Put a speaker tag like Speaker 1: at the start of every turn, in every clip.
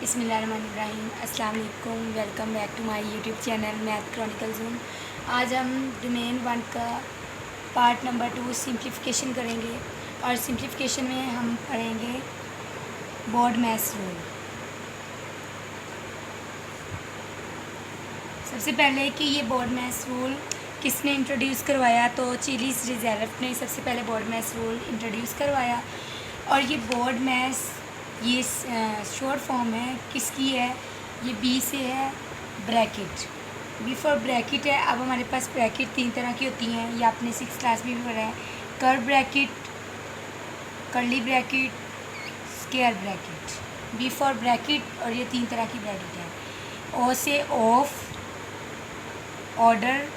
Speaker 1: बिस्मिल्लाहिर्रहमानिर्रहीम। अस्सलाम वालेकुम। Welcome back to my YouTube channel Math Chronicle Zone. आज हम डोमेन 1 का पार्ट नंबर 2 सिंप्लीफिकेशन करेंगे और सिंप्लीफिकेशन में हम पढ़ेंगे BODMAS रूल। सबसे पहले कि ये BODMAS रूल किसने इंट्रोड्यूस करवाया, तो चिलीज़ रिज़र्व ने सबसे पहले BODMAS रूल इंट्रोड्यूस करवाया। और ये BODMAS ये शॉर्ट फॉर्म है किसकी है, ये बी से है, ब्रैकेट, बी फॉर ब्रैकेट है। अब हमारे पास ब्रैकेट 3 तरह की होती हैं, ये आपने 6th क्लास में भी पढ़ा है। Curve bracket, curly bracket, square bracket, B for bracket. और ये 3 तरह की ब्रैकेट है। ओ से ऑफ, ऑर्डर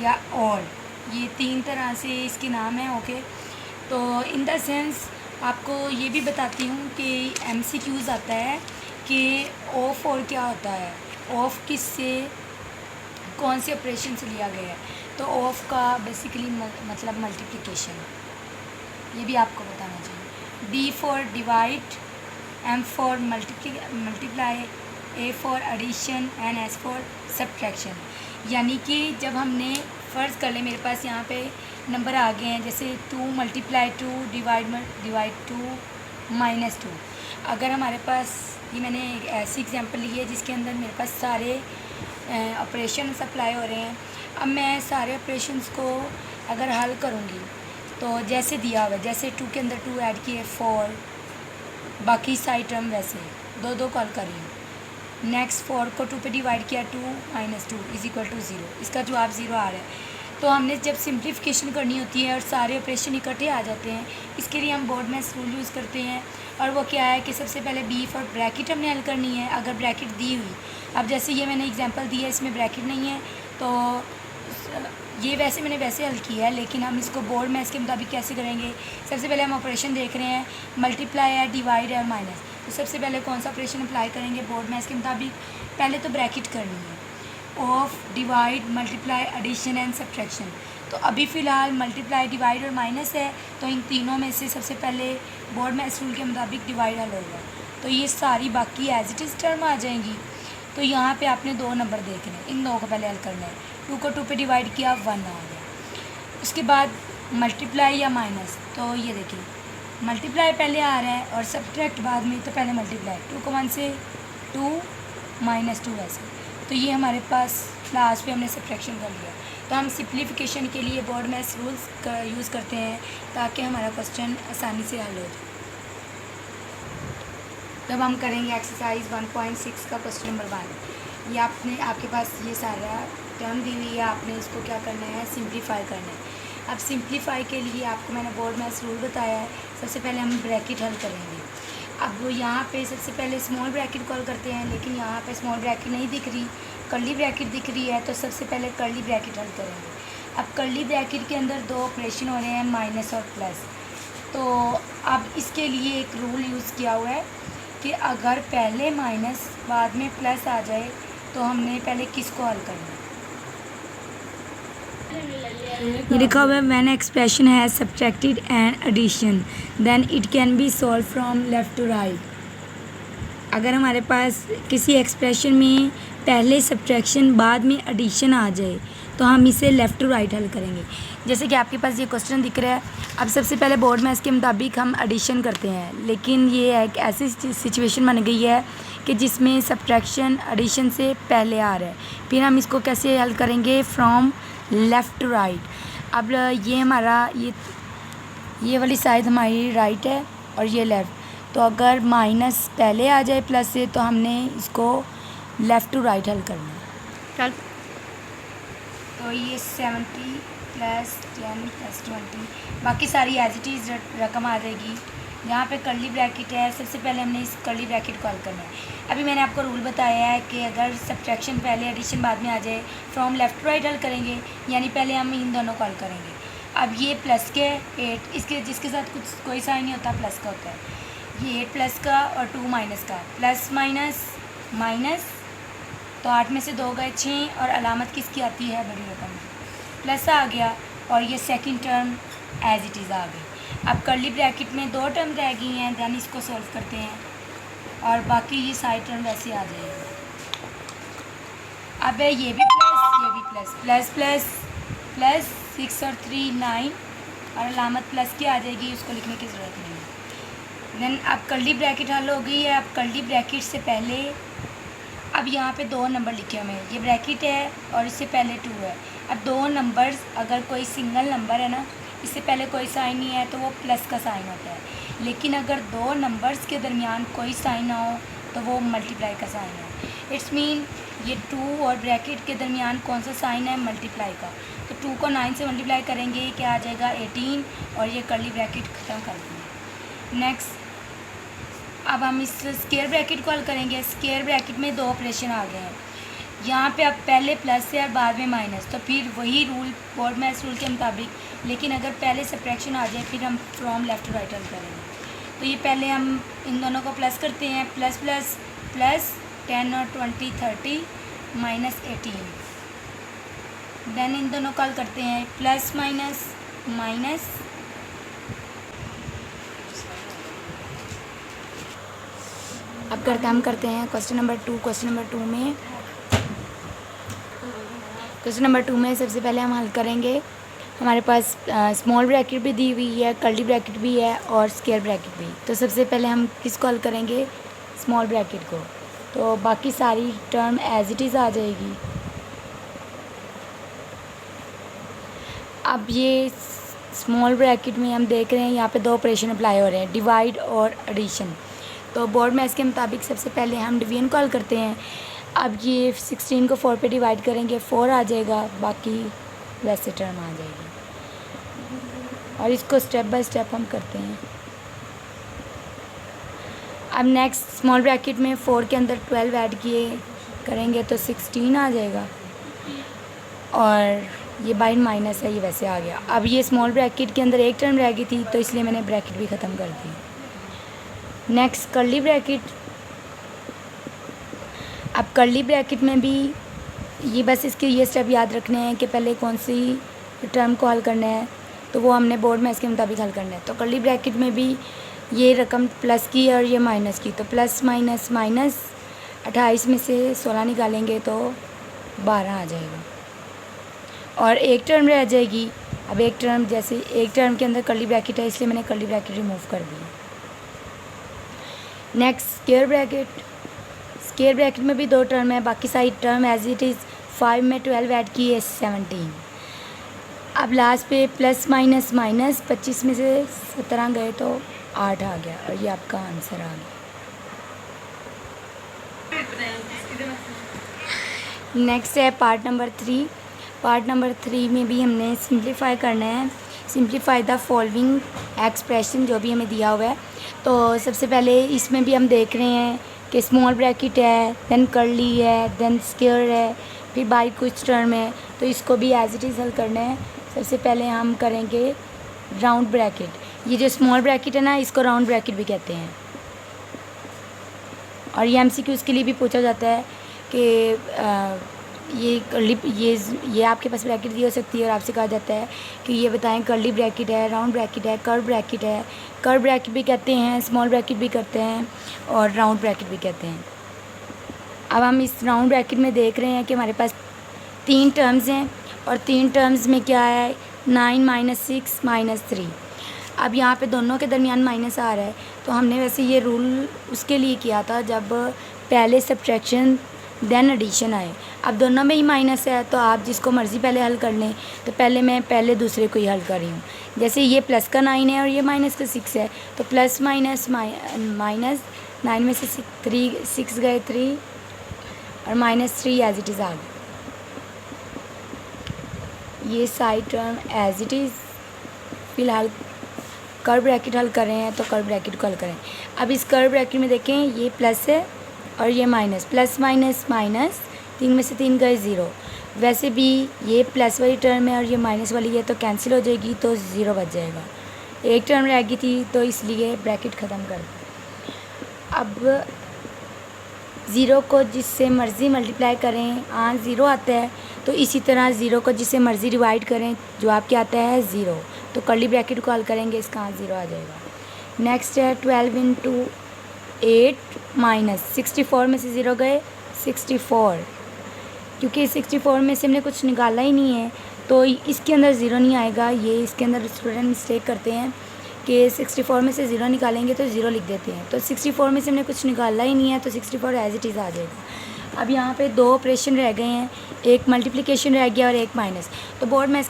Speaker 1: या और, ये 3 तरह से इसके नाम हैं। ओके, तो इन द सेंस आपको ये भी बताती हूँ कि MCQs आता है कि ऑफ और क्या होता है, ऑफ किस से कौन से ऑपरेशन से लिया गया है। तो ऑफ का बेसिकली मतलब मल्टीप्लिकेशन, ये भी आपको बताना चाहिए। D for divide, M for multiply, A for addition and S for subtraction. यानी कि जब हमने फ़र्ज़ कर ले मेरे पास यहाँ पे नंबर आ गए हैं, जैसे 2 × 2 डिवाइड 2 -2। अगर हमारे पास, ये मैंने एक ऐसी एग्जांपल ली है जिसके अंदर मेरे पास सारे ऑपरेशन अप्लाई हो रहे हैं। अब मैं सारे ऑपरेशंस को अगर हल करूँगी तो जैसे दिया हुआ है, जैसे 2 के अंदर 2 ऐड किए 4, बाकी सारी टर्म वैसे 2 कॉल करिए। नेक्स्ट 4 को 2 पे डिवाइड किया, 2 - 2 = 0। इसका जवाब 0 आ रहा है। तो हमने जब सिंप्लीफिकेशन करनी होती है और सारे ऑपरेशन इकट्ठे आ जाते हैं, इसके लिए हम BODMAS रूल यूज़ करते हैं। और वो क्या है कि सबसे पहले बी फॉर ब्रैकेट हमने हल करनी है, अगर ब्रैकेट दी हुई। अब जैसे ये मैंने एग्जांपल दी है, इसमें ब्रैकेट नहीं है, तो ये वैसे मैंने वैसे हल किया है, लेकिन हम इसको BODMAS के मुताबिक कैसे करेंगे। सबसे पहले हम ऑपरेशन देख रहे हैं, मल्टीप्लाई है, डिवाइड है और माइनस। तो सबसे पहले कौन सा ऑपरेशन अप्लाई करेंगे BODMAS के मुताबिक, पहले तो ब्रैकेट करनी है, of, divide, multiply, addition and subtraction. तो अभी फ़िलहाल मल्टीप्लाई, डिवाइड और माइनस है, तो इन तीनों में से सबसे पहले BODMAS रूल के मुताबिक डिवाइड हल होगा। तो ये सारी बाकी एज इट इज़ टर्म आ जाएंगी। तो यहाँ पे आपने 2 नंबर देखने हैं, इन 2 को पहले हल करना है। 2 को 2 पे डिवाइड किया, 1 आ गया। उसके बाद मल्टीप्लाई या माइनस, तो ये देखिए मल्टीप्लाई पहले आ रहा है और सब्ट्रैक्ट बाद में, तो पहले मल्टीप्लाई, 2 को 1 से 2 -2 ऐसे। तो ये हमारे पास लास्ट पे हमने सब्ट्रैक्शन कर लिया। तो हम सिंप्लीफिकेशन के लिए BODMAS रूल्स का यूज़ करते हैं ताकि हमारा क्वेश्चन आसानी से हल हो जाए। तब हम करेंगे एक्सरसाइज 1.6 का क्वेश्चन नंबर 1। ये आपके पास ये सारा टर्म दी हुई है, आपने इसको क्या करना है, सिंप्लीफाई करना है। अब सिंप्लीफाई के लिए आपको मैंने BODMAS रूल बताया है। सबसे पहले हम ब्रैकेट हल करेंगे। अब यहाँ पे सबसे पहले स्मॉल ब्रैकेट कॉल करते हैं, लेकिन यहाँ पे स्मॉल ब्रैकेट नहीं दिख रही, कर्ली ब्रैकेट दिख रही है, तो सबसे पहले कर्ली ब्रैकेट हल करेंगे। अब कर्ली ब्रैकेट के अंदर 2 ऑपरेशन हो रहे हैं, माइनस और प्लस। तो अब इसके लिए एक रूल यूज़ किया हुआ है कि अगर पहले माइनस बाद में प्लस आ जाए तो हमने पहले किसको हल करना है। ये लिखा हुआ है, when expression has subtracted and addition then it can be solve from left to right. अगर हमारे पास किसी एक्सप्रेशन में पहले सब्ट्रैक्शन बाद में एडिशन आ जाए तो हम इसे लेफ़्ट टू राइट हल करेंगे। जैसे कि आपके पास ये क्वेश्चन दिख रहा है। अब सबसे पहले BODMAS के मुताबिक हम एडिशन करते हैं, लेकिन ये एक ऐसी सिचुएशन बन गई है कि जिसमें सब्ट्रैक्शन एडिशन से पहले आ रहा है। फिर हम इसको कैसे हल करेंगे, फ्रॉम लेफ़्ट टू राइट। अब ये हमारा ये वाली साइड हमारी राइट है और ये लेफ़्ट। तो अगर माइनस पहले आ जाए प्लस से तो हमने इसको लेफ़्ट टू राइट हल करना है। चल, तो ये 70 + 10 + 20, बाकी सारी एज इट इज़ रकम आ जाएगी। यहाँ पे कर्ली ब्रैकेट है, सबसे पहले हमने इस कर्ली ब्रैकेट कॉल करना है। अभी मैंने आपको रूल बताया है कि अगर सब्ट्रैक्शन पहले एडिशन बाद में आ जाए, फ्रॉम लेफ़्ट टू राइट हल करेंगे, यानी पहले हम इन दोनों कॉल करेंगे। अब ये प्लस के 8, इसके जिसके साथ कोई साइन नहीं होता, प्लस का होता है। ये 8 प्लस का और 2 माइनस का, प्लस माइनस माइनस, तो 8 में से 2 गए 6, और अलामत किसकी आती है, बड़ी रकम, प्लस आ गया। और ये second term as it is आ गई। अब कर्ली ब्रैकेट में 2 टर्म रह गई हैं, देन इसको सॉल्व करते हैं और बाकी ये साइड टर्म वैसे आ जाएगा। अब है ये भी प्लस, ये भी प्लस, प्लस प्लस प्लस 6 और 3 9 और अलामत प्लस की आ जाएगी, उसको लिखने की ज़रूरत नहीं है। देन अब कर्ली ब्रैकेट हल हो गई है। अब कर्ली ब्रैकेट से पहले अब यहाँ पे 2 नंबर लिखे हुए हैं, ये ब्रैकेट है और इससे पहले 2 है। अब 2 नंबर्स, अगर कोई सिंगल नंबर है ना, इससे पहले कोई साइन नहीं है तो वो प्लस का साइन होता है, लेकिन अगर 2 नंबर्स के दरमियान कोई साइन ना हो तो वो मल्टीप्लाई का साइन है। इट्स मीन ये 2 और ब्रैकेट के दरमियान कौन सा साइन है? मल्टीप्लाई का। तो 2 को 9 से मल्टीप्लाई करेंगे, क्या आ जाएगा? 18 और ये कर्ली ब्रैकेट ख़त्म कर देंगे। नेक्स्ट अब हम इस स्क्वायर ब्रैकेट को हल करेंगे। स्क्वायर ब्रैकेट में 2 ऑपरेशन आ गए हैं। यहाँ पे अब पहले प्लस है और बाद में माइनस, तो फिर वही रूल बोर्ड मैथ्स रूल के मुताबिक, लेकिन अगर पहले सब्ट्रैक्शन आ जाए फिर हम फ्रॉम लेफ़्ट टू राइट हल करेंगे। तो ये पहले हम इन दोनों को प्लस करते हैं, प्लस प्लस प्लस 10 और 20 30 माइनस 18। देन इन दोनों को हल करते हैं, प्लस माइनस माइनस, अब हम करते हैं question number 2। Question number two में सबसे पहले हम हल करेंगे। हमारे पास स्मॉल ब्रैकेट भी दी हुई है, कर्ली ब्रैकेट भी है और स्क्वायर ब्रैकेट भी। तो सबसे पहले हम किसको हल करेंगे? स्मॉल ब्रैकेट को। तो बाकी सारी टर्म एज इट इज़ आ जाएगी। अब ये स्मॉल ब्रैकेट में हम देख रहे हैं यहाँ पे 2 ऑपरेशन अप्लाई हो रहे हैं, डिवाइड और एडिशन। तो बोर्ड मैथ्स के मुताबिक सबसे पहले हम डिवीजन को हल करते हैं। अब ये 16 को 4 पे डिवाइड करेंगे, 4 आ जाएगा, बाकी वैसे टर्म आ जाएगी और इसको स्टेप बाय स्टेप हम करते हैं। अब नेक्स्ट स्मॉल ब्रैकेट में 4 के अंदर 12 ऐड किए करेंगे तो 16 आ जाएगा और ये बाय माइनस है, ये वैसे आ गया। अब ये स्मॉल ब्रैकेट के अंदर एक टर्म रह गई थी तो इसलिए मैंने ब्रैकेट भी ख़त्म कर दी। Next curly bracket. अब कर्ली ब्रैकेट में भी ये बस इसके ये स्टेप याद रखने हैं कि पहले कौन सी टर्म को हल करना है, तो वो हमने बोर्ड में इसके मुताबिक हल करना है। तो कर्ली ब्रैकेट में भी ये रकम प्लस की और ये माइनस की, तो प्लस माइनस माइनस 28 में से 16 निकालेंगे तो 12 आ जाएगा और एक टर्म रह जाएगी। अब एक टर्म, जैसे एक टर्म के अंदर कर्ली ब्रैकेट है इसलिए मैंने कर्ली ब्रैकेट रिमूव कर दी। Next square bracket. Square bracket में भी 2 टर्म है, बाकी सारी टर्म एज इट इज़। 5 में 12 ऐड की है 17। अब लास्ट पे प्लस माइनस माइनस 25 में से 17 गए तो 8 आ गया और ये आपका आंसर आ गया। नेक्स्ट है पार्ट नंबर 3। पार्ट नंबर 3 में भी हमने सिंप्लीफाई करना है। सिंप्लीफाई द फॉलोइंग एक्सप्रेशन, जो भी हमें दिया हुआ है। तो सबसे पहले इसमें भी हम देख रहे हैं कि स्मॉल ब्रैकेट है, देन कर्ली है, देन स्क्वायर है, फिर बाई कुछ टर्म है, तो इसको भी एज इट इज़ हल करना है। सबसे पहले हम करेंगे राउंड ब्रैकेट। ये जो स्मॉल ब्रैकेट है ना, इसको राउंड ब्रैकेट भी कहते हैं और ये MCQs के लिए भी पूछा जाता है कि ये आपके पास ब्रैकेट दी हो सकती है और आपसे कहा जाता है कि ये बताएं कर्ली ब्रैकेट है, राउंड ब्रैकेट है, कर्व ब्रैकेट है। कर्व ब्रैकेट भी कहते हैं, स्मॉल ब्रैकेट भी कहते हैं और राउंड ब्रैकेट भी कहते हैं। अब हम इस राउंड ब्रैकेट में देख रहे हैं कि हमारे पास 3 टर्म्स हैं और 3 टर्म्स में क्या है? 9 माइनस 6 माइनस 3। अब यहाँ पे दोनों के दरमियान माइनस आ रहा है, तो हमने वैसे ये रूल उसके लिए किया था जब पहले सब्ट्रैक्शन देन एडिशन आए। अब दोनों में ही माइनस है तो आप जिसको मर्ज़ी पहले हल कर लें। तो पहले मैं दूसरे को ही हल कर रही हूँ। जैसे ये प्लस का 9 है और ये माइनस का 6 है, तो प्लस माइनस माइनस 9 में से 6 गए 3 और माइनस 3 एज इट इज़ आ गया। ये side term as it is. फ़िलहाल कर्व ब्रैकेट हल कर रहे हैं तो कर्व ब्रैकेट को हल करें। अब इस कर्व ब्रैकेट में देखें, ये प्लस है और ये माइनस, प्लस माइनस माइनस 3 में से 3 गए 0। वैसे भी ये प्लस वाली टर्म है और ये माइनस वाली है तो कैंसिल हो जाएगी, तो 0 बच जाएगा। एक टर्म रह गई थी तो इसलिए ब्रैकेट ख़त्म कर दें। अब 0 को जिससे मर्ज़ी मल्टीप्लाई करें 0 आता है, तो इसी तरह 0 को जिससे मर्ज़ी डिवाइड करें जवाब क्या आता है? 0। तो कर्ली ब्रैकेट को हल करेंगे, इसका आंसर 0 आ जाएगा। नेक्स्ट है 12 इंटू 8 माइनस 64 में से 0 गए 64, क्योंकि 64 में से हमने कुछ निकाला ही नहीं है तो इसके अंदर 0 नहीं आएगा। ये इसके अंदर स्टूडेंट मिस्टेक करते हैं कि 64 में से 0 निकालेंगे तो 0 लिख देते हैं, तो 64 में से हमने कुछ निकाला ही नहीं है तो 64 एज इट इज़ आ जाएगा। अब यहाँ पे 2 ऑपरेशन रह गए हैं, एक मल्टीप्लिकेशन रह गया और एक माइनस। तो बोर्ड मैथ्स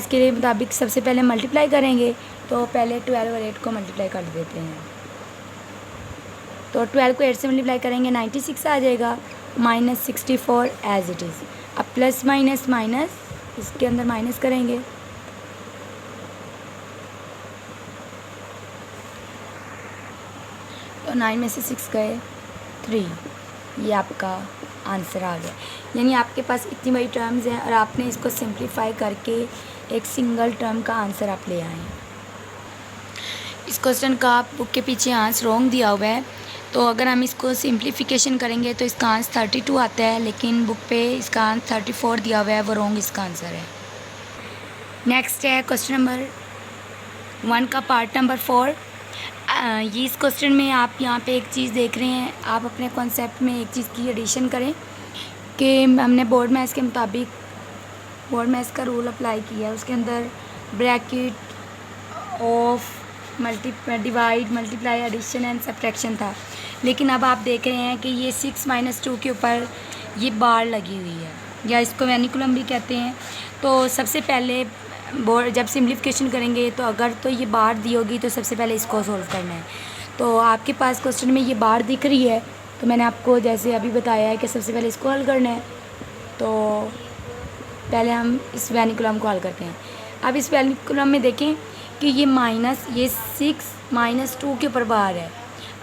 Speaker 1: के मुताबिक सबसे पहले मल्टीप्लाई करेंगे, तो पहले 12 और 8 को मल्टीप्लाई कर देते हैं। तो 12 को 8 से मल्टीप्लाई करेंगे 96 आ जाएगा, माइनस 64 एज इट इज़। अब प्लस माइनस माइनस, इसके अंदर माइनस करेंगे, तो 9 में से 6 गए 3, ये आपका आंसर आ गया। यानी आपके पास इतनी बड़ी टर्म्स हैं और आपने इसको सिंप्लीफाई करके एक सिंगल टर्म का आंसर आप ले आए। इस क्वेश्चन का बुक के पीछे आंसर रॉन्ग दिया हुआ है, तो अगर हम इसको सिंप्लीफिकेशन करेंगे तो इसका आंसर 32 आता है, लेकिन बुक पे इसका आंसर 34 दिया हुआ है, वो रॉन्ग इसका आंसर है। नेक्स्ट है क्वेश्चन नंबर 1 का पार्ट नंबर 4। ये इस क्वेश्चन में आप यहाँ पे एक चीज़ देख रहे हैं, आप अपने कॉन्सेप्ट में एक चीज़ की एडिशन करें कि हमने बोर्ड मैथ्स के मुताबिक बोर्ड मैथ्स का रूल अप्लाई किया है। उसके अंदर bracket of divide multiply addition and subtraction था, लेकिन अब आप देख रहे हैं कि ये 6 - 2 के ऊपर ये बार लगी हुई है, या इसको वेनिकुलम भी कहते हैं। तो सबसे पहले बोर्ड जब सिम्प्लीफिकेशन करेंगे तो अगर तो ये बार दी होगी तो सबसे पहले इसको सॉल्व करना है। तो आपके पास क्वेश्चन में ये बार दिख रही है, तो मैंने आपको जैसे अभी बताया है कि सबसे पहले इसको हल करना है। तो पहले हम इस वेनिकुलम को हल करते हैं। अब इस वेनिकुलम में देखें कि ये 6 - 2 के ऊपर बार है।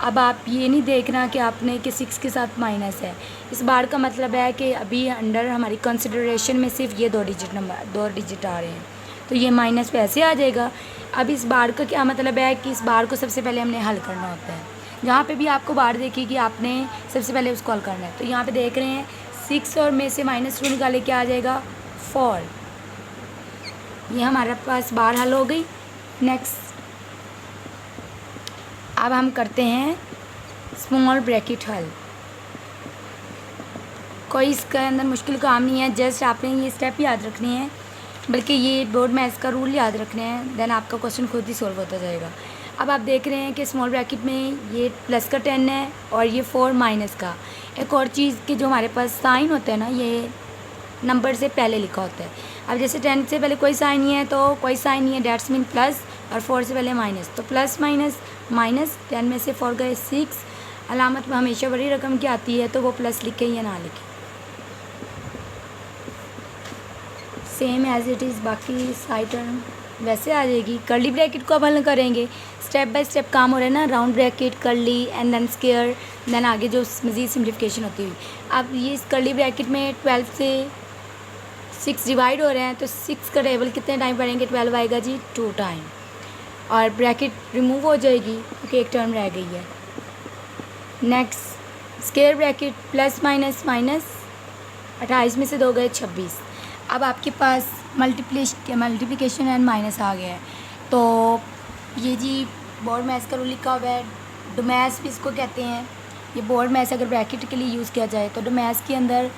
Speaker 1: अब आप ये नहीं देखना कि आपने कि 6 के साथ माइनस है, इस बार का मतलब है कि अभी अंडर हमारी कंसिडरेशन में सिर्फ ये 2 डिजिट आ रहे हैं, तो ये माइनस पे ऐसे आ जाएगा। अब इस बार का क्या मतलब है कि इस बार को सबसे पहले हमने हल करना होता है। जहाँ पे भी आपको बार देखेगी आपने सबसे पहले उसको हल करना है। तो यहाँ पे देख रहे हैं 6 और में से -2 निकाले क्या आ जाएगा 4, ये हमारे पास बार हल हो गई। नेक्स्ट अब हम करते हैं स्मॉल ब्रैकेट हल। कोई इसके अंदर मुश्किल काम नहीं है, जस्ट आपने ये स्टेप याद रखने हैं, बल्कि ये बोर्ड मैथ्स का रूल याद रखने हैं, देन आपका क्वेश्चन खुद ही सॉल्व होता जाएगा। अब आप देख रहे हैं कि स्मॉल ब्रैकेट में ये प्लस का 10 है और ये 4 माइनस का। एक और चीज़ कि जो हमारे पास साइन होता है ना, ये नंबर से पहले लिखा होता है। अब जैसे 10 से पहले कोई साइन नहीं है तो कोई साइन नहीं है, डेट्स मीन प्लस, और 4 से पहले माइनस, तो प्लस माइनस माइनस। 10 में से 4 गए 6, अलामत में हमेशा बड़ी रकम की आती है तो वो प्लस लिखे या ना लिखे, सेम एज इट इज़ बाकी साइड टर्म वैसे आ जाएगी। कर्ली ब्रैकेट को अब हल करेंगे, स्टेप बाय स्टेप काम हो रहा है ना, round bracket, curly and then square, then आगे जो मज़ीद सिम्प्लीफिकेशन होती हुई। अब ये इस कर्ली ब्रैकेट में 12 से 6 डिवाइड हो रहे हैं, तो 6 का टेबल कितने टाइम पढ़ेंगे, 12 आएगा जी 2 टाइम, और ब्रैकेट रिमूव हो जाएगी क्योंकि एक टर्म रह गई है। Next square bracket, plus minus minus, 28 में से 2 गए 26। अब आपके पास मल्टीप्लिकेशन एंड माइनस आ गया है, तो ये जी बोर्ड मैथ्स का रूल लिखा हुआ है, डोमैथ्स भी इसको कहते हैं। ये बोर्ड मैथ्स अगर ब्रैकेट के लिए यूज़ किया जाए तो डोमैथ्स के अंदर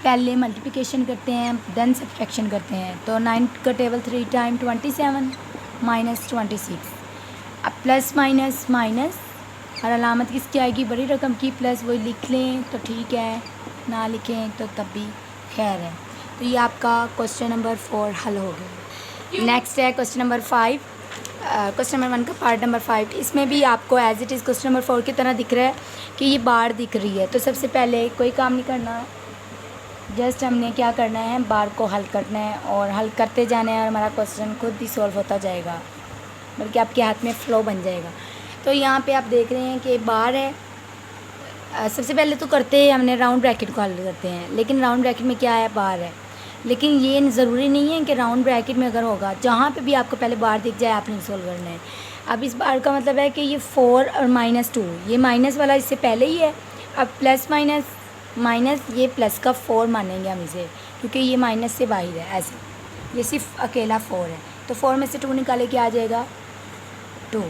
Speaker 1: पहले मल्टीप्लिकेशन करते हैं देन सब्ट्रैक्शन करते हैं। तो 9 का टेबल 3 टाइम 27 माइनस 26। अब प्लस माइनस माइनस, और अलामत किसकी आएगी, बड़ी रकम की, प्लस वही लिख लें तो ठीक है, ना लिखें तो तब भी खैर है। तो ये आपका क्वेश्चन नंबर 4 हल हो गया। नेक्स्ट है क्वेश्चन नंबर 5, क्वेश्चन नंबर 1 का पार्ट नंबर 5। इसमें भी आपको as it is question number 4 की तरह दिख रहा है कि ये बार दिख रही है। तो सबसे पहले कोई काम नहीं करना, जस्ट हमने क्या करना है, बार को हल करना है और हल करते जाना है और हमारा क्वेश्चन खुद ही सॉल्व होता जाएगा, बल्कि आपके हाथ में फ़्लो बन जाएगा। तो यहाँ पे आप देख रहे हैं कि बार है। सबसे पहले तो करते हैं हमने राउंड ब्रैकेट को हल करते हैं, लेकिन राउंड ब्रैकेट में क्या है, बार है। लेकिन ये ज़रूरी नहीं है कि राउंड ब्रैकेट में अगर होगा, जहाँ पे भी आपको पहले बार दिख जाए आपने सॉल्व करना है। अब इस बार का मतलब है कि ये 4 और -2, ये माइनस वाला इससे पहले ही है। अब प्लस माइनस माइनस, ये प्लस का 4 मानेंगे हम इसे, क्योंकि ये माइनस से बाहर है ऐसे। ये सिर्फ अकेला 4 है। तो 4 में से 2 निकाले, क्या आ जाएगा 2।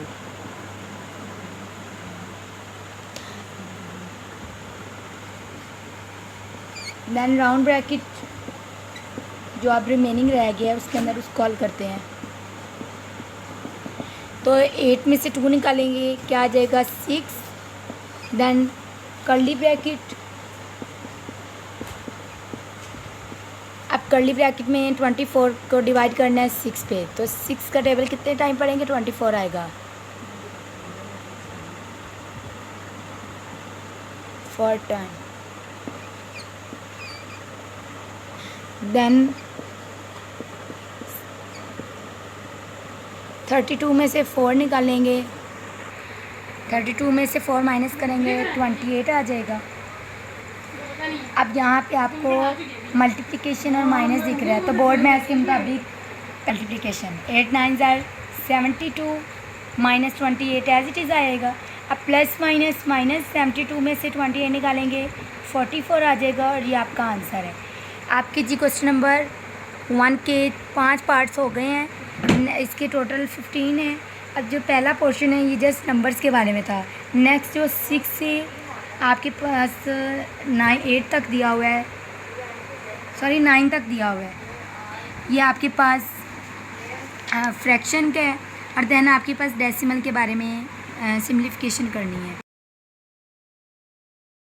Speaker 1: देन राउंड ब्रैकेट जो अब रिमेनिंग रह गया है उसके अंदर उसको कॉल करते हैं। तो 8 में से 2 निकालेंगे, क्या आ जाएगा 6। देन कर्ली ब्रैकेट, अब कर्ली ब्रैकेट में 24 को डिवाइड करना है 6 पे, तो 6 का टेबल कितने टाइम पढ़ेंगे, 24 आएगा 4 टाइम। देन 32 में से 4 निकालेंगे, 32 में से 4 माइनस करेंगे 28 आ जाएगा। अब यहाँ पे आपको मल्टीप्लिकेशन और माइनस दिख रहा है, तो बोर्ड मैथ्स के मुताबिक multiplication 8 9 72 minus 28 as it is आएगा। अब प्लस माइनस माइनस 72 में से 28 निकालेंगे 44 आ जाएगा, और ये आपका आंसर है। आपके जी क्वेश्चन नंबर 1 के 5 पार्ट्स हो गए हैं, इसके टोटल 15 है। अब जो पहला पोर्शन है ये जस्ट नंबर्स के बारे में था। नेक्स्ट जो 6 से आपके पास 8 तक दिया हुआ है, सॉरी 9 तक दिया हुआ है, ये आपके पास फ्रैक्शन का है। और देन आपके पास डेसिमल के बारे में सिम्प्लिफिकेशन करनी है।